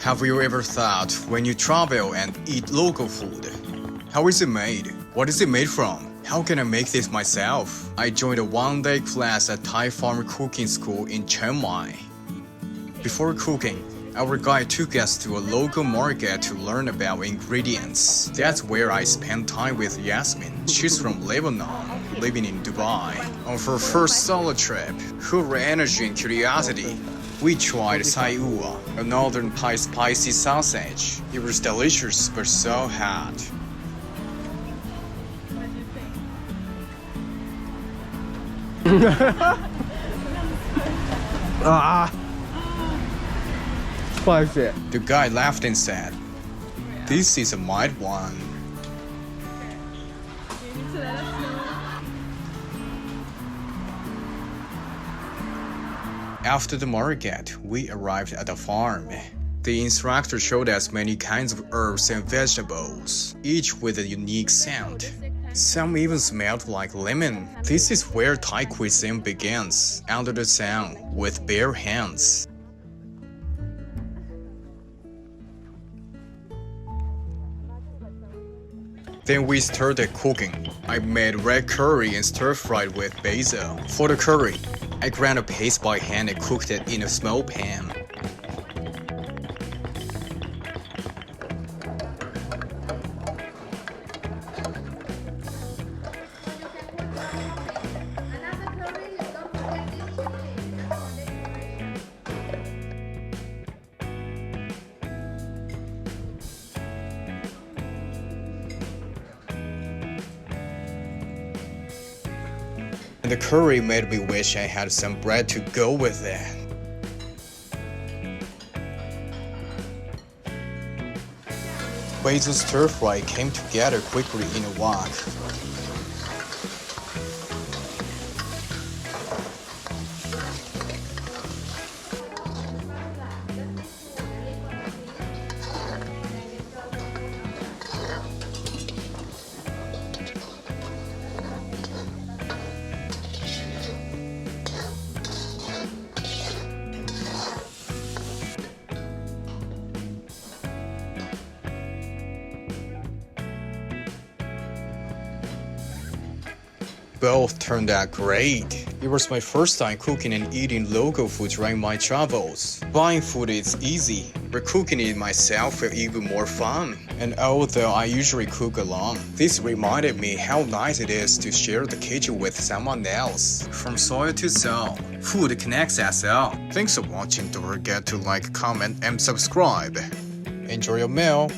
Have you ever thought when you travel and eat local food? How is it made? What is it made from? How can I make this myself? I joined a one-day class at Thai Farm Cooking School in Chiang Mai. Before cooking, our guide took us to a local market to learn about ingredients. That's where I spent time with Yasmin. She's from Lebanon, living in Dubai. On her first solo trip, full of energy and curiosity, we tried Sai Ua, a northern Thai spicy sausage. It was delicious but so hot. Spicy. The guy laughed and said, "This is a mild one." After the market, we arrived at the farm. The instructor showed us many kinds of herbs and vegetables, each with a unique scent. Some even smelled like lemon. This is where Thai cuisine begins, under the sun, with bare hands. Then we started cooking. I made red curry and stir-fried with basil. For the curry, I ground a paste by hand and cooked it in a small pan. And the curry made me wish I had some bread to go with it. Basil stir-fry came together quickly in a wok. Both turned out great. It was my first time cooking and eating local food during my travels. Buying food is easy, but cooking it myself felt even more fun. And although I usually cook alone, this reminded me how nice it is to share the kitchen with someone else. From soil to soul, food connects us all. Thanks for watching. Don't forget to like, comment, and subscribe. Enjoy your meal.